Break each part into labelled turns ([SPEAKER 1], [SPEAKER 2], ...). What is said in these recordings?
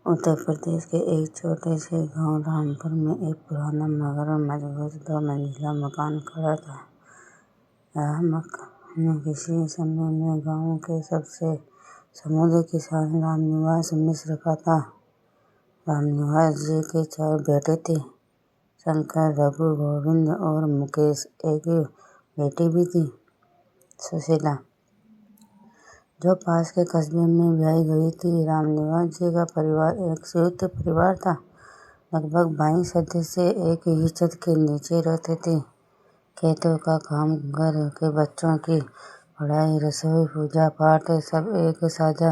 [SPEAKER 1] उत्तर प्रदेश के एक छोटे से गांव रामपुर में एक पुराना मगर मजबूत 2 मंजिला मकान खड़ा था। यह मकान किसी समय में गांव के सबसे समृद्ध किसान रामनिवास मिश्र का था। रामनिवास जी के 4 बेटे थे, शंकर, रघु, गोविंद और मुकेश। एक बेटी भी थी, सुशीला, जो पास के कस्बे में ब्याही गई थी। रामनिवास जी का परिवार एक संयुक्त परिवार था। लगभग 22 सदस्य एक ही छत के नीचे रहते थे। खेतों का काम, घर के बच्चों की पढ़ाई, रसोई, पूजा पाठ सब एक साझा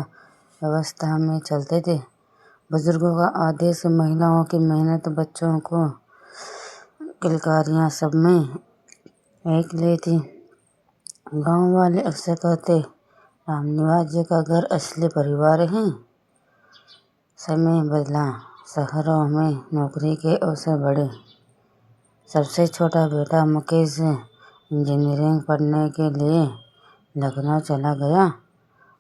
[SPEAKER 1] व्यवस्था में चलते थे। बुजुर्गों का आदेश, महिलाओं की मेहनत, बच्चों को किलकारियां, सब में एक ले थी। गांव वाले अक्सर कहते, रामनिवास जी का घर असली परिवार है। समय बदला, शहरों में नौकरी के अवसर बढ़े। सबसे छोटा बेटा मुकेश इंजीनियरिंग पढ़ने के लिए लखनऊ चला गया।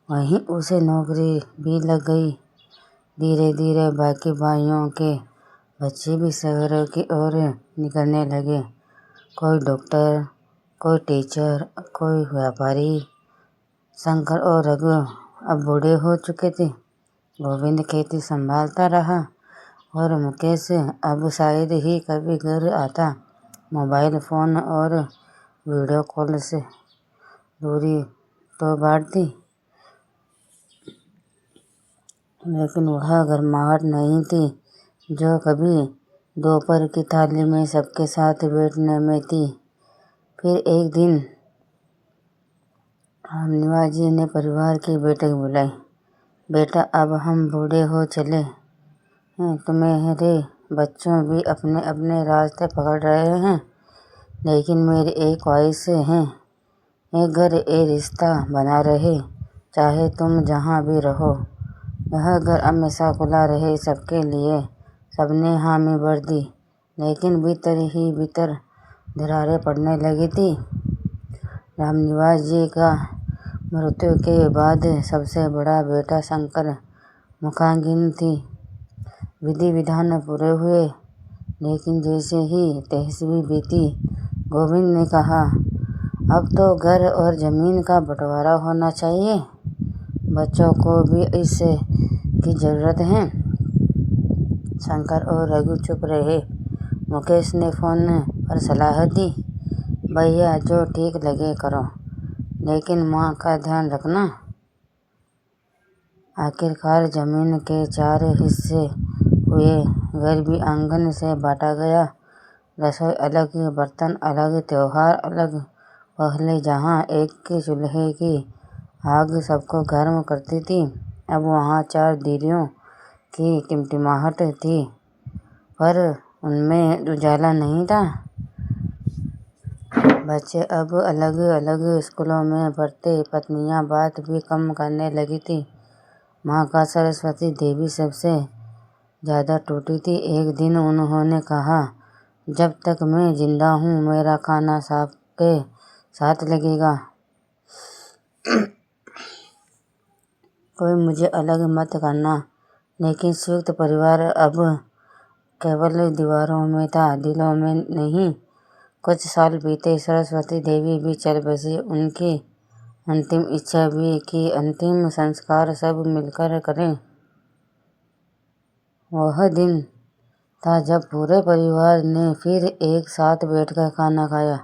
[SPEAKER 1] वहीं उसे नौकरी भी लग गई। धीरे धीरे बाकी भाइयों के बच्चे भी शहरों की ओर निकलने लगे। कोई डॉक्टर, कोई टीचर, कोई व्यापारी। शंकर और रघु अब बूढ़े हो चुके थे। गोविंद खेती संभालता रहा और मुकेश अब शायद ही कभी घर आता। मोबाइल फोन और वीडियो कॉल से दूरी तो बढ़ती, लेकिन वह गर्माहट नहीं थी जो कभी दोपहर की थाली में सबके साथ बैठने में थी। फिर एक दिन रामनिवास जी ने परिवार की बैठक बुलाई। बेटा, अब हम बूढ़े हो चले हैं, तुम्हारे बच्चों भी अपने अपने रास्ते पकड़ रहे हैं, लेकिन मेरी एक ख्वाहिश है, एक घर, एक रिश्ता बना रहे, चाहे तुम जहाँ भी रहो। यह घर हमेशा खुला रहे सबके लिए। सबने हामी भर दी, लेकिन भीतर ही भीतर दरारें पड़ने लगी थी। रामनिवास जी का मृत्यु के बाद सबसे बड़ा बेटा शंकर मुखाग्नि थी। विधि विधान पूरे हुए, लेकिन जैसे ही 23वीं बीती, गोविंद ने कहा, अब तो घर और जमीन का बंटवारा होना चाहिए। बच्चों को भी इससे की जरूरत है। शंकर और रघु चुप रहे। मुकेश ने फोन पर सलाह दी, भैया जो ठीक लगे करो, लेकिन माँ का ध्यान रखना। आखिरकार जमीन के 4 हिस्से हुए। घर भी आंगन से बांटा गया। रसोई अलग, बर्तन अलग, त्योहार अलग। पहले जहाँ एक चूल्हे की आग सबको गर्म करती थी, अब वहाँ 4 दीयों की टिमटिमाहट थी, पर उनमें उजाला नहीं था। बच्चे अब अलग अलग स्कूलों में पढ़ते। पत्नियां बात भी कम करने लगी थी। माँ का सरस्वती देवी सबसे ज्यादा टूटी थी। एक दिन उन्होंने कहा, जब तक मैं जिंदा हूँ मेरा खाना सबके साथ लगेगा। कोई मुझे अलग मत करना। लेकिन संयुक्त परिवार अब केवल दीवारों में था, दिलों में नहीं। कुछ साल बीते, सरस्वती देवी भी चल बसी। उनकी अंतिम इच्छा भी कि अंतिम संस्कार सब मिलकर करें। वह दिन था जब पूरे परिवार ने फिर एक साथ बैठकर खाना खाया,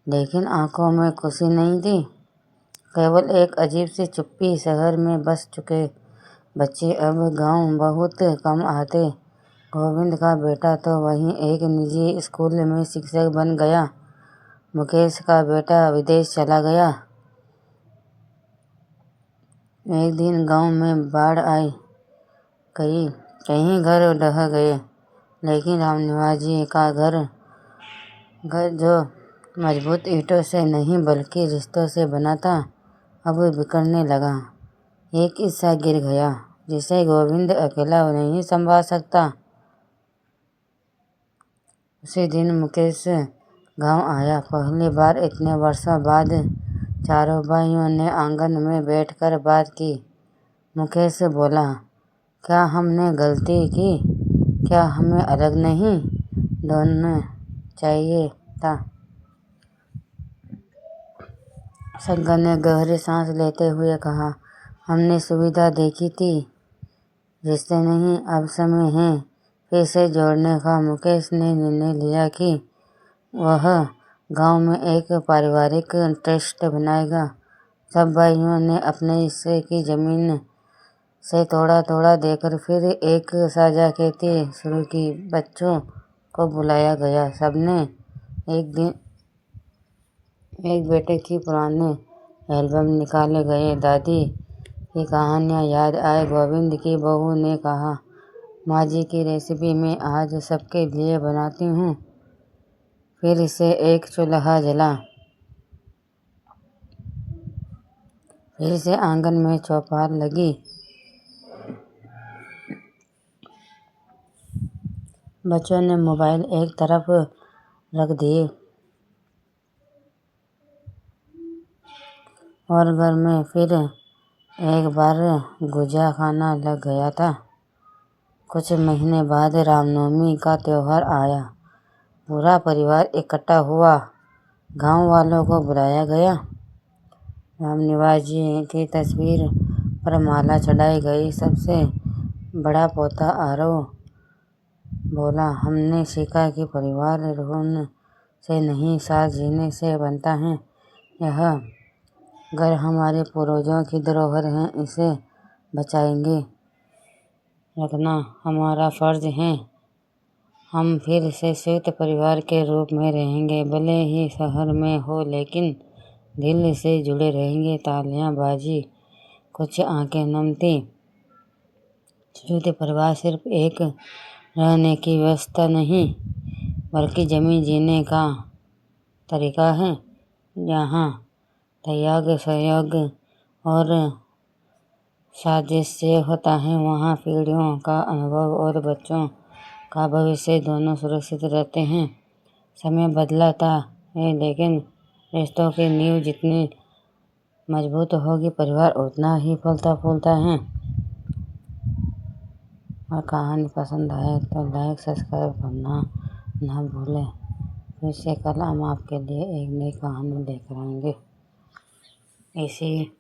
[SPEAKER 1] लेकिन आंखों में खुशी नहीं थी, केवल एक अजीब सी चुप्पी। शहर में बस चुके बच्चे अब गांव बहुत कम आते। गोविंद का बेटा तो वहीं एक निजी स्कूल में शिक्षक बन गया। मुकेश का बेटा विदेश चला गया। एक दिन गांव में बाढ़ आई गई, कहीं घर ढह गए, लेकिन रामनिवास जी का घर जो मजबूत ईंटों से नहीं बल्कि रिश्तों से बना था, अब बिखरने लगा। एक हिस्सा गिर गया जिसे गोविंद अकेला नहीं संभाल सकता। उसी दिन मुकेश गांव आया, पहली बार इतने वर्षों बाद। चारों भाइयों ने आंगन में बैठकर बात की। मुकेश बोला, क्या हमने गलती की? क्या हमें अलग नहीं ढूंढना चाहिए था? शंकर ने गहरी सांस लेते हुए कहा, हमने सुविधा देखी थी, रिश्ते नहीं। अब समय है फिर से जोड़ने का। मुकेश ने निर्णय लिया कि वह गांव में एक पारिवारिक ट्रस्ट बनाएगा। सब भाइयों ने अपने हिस्से की जमीन से थोड़ा थोड़ा देकर फिर एक साझा खेती शुरू की। बच्चों को बुलाया गया। सबने एक बेटे की पुराने एल्बम निकाले गए। दादी की कहानियाँ याद आए। गोविंद की बहू ने कहा, माँ जी की रेसिपी मैं आज सबके लिए बनाती हूँ। फिर से एक चूल्हा जला। फिर से आंगन में चौपाल लगी। बच्चों ने मोबाइल एक तरफ रख दिए और घर में फिर एक बार गुजिया खाना लग गया था। कुछ महीने बाद रामनवमी का त्योहार आया। पूरा परिवार इकट्ठा हुआ। गांव वालों को बुलाया गया। रामनिवास जी की तस्वीर पर माला चढ़ाई गई। सबसे बड़ा पोता आरव बोला, हमने सीखा कि परिवार रोने से नहीं, साथ जीने से बनता है। यह घर हमारे पूर्वजों की धरोहर है, इसे बचाएंगे रखना हमारा फर्ज है। हम फिर से संयुक्त परिवार के रूप में रहेंगे, भले ही शहर में हो, लेकिन दिल से जुड़े रहेंगे। तालियां बाजी, कुछ आंखें नम थी। संयुक्त परिवार सिर्फ एक रहने की व्यवस्था नहीं, बल्कि जमीन जीने का तरीका है। जहाँ त्याग, सहयोग और साजिश होता है, वहाँ पीढ़ियों का अनुभव और बच्चों का भविष्य दोनों सुरक्षित रहते हैं। समय बदलता है, लेकिन रिश्तों की नींव जितनी मजबूत होगी, परिवार उतना ही फलता फूलता है। और कहानी पसंद आए तो लाइक सब्सक्राइब करना ना भूलें। फिर से कल हम आपके लिए एक नई कहानी लेकर आएंगे। इसी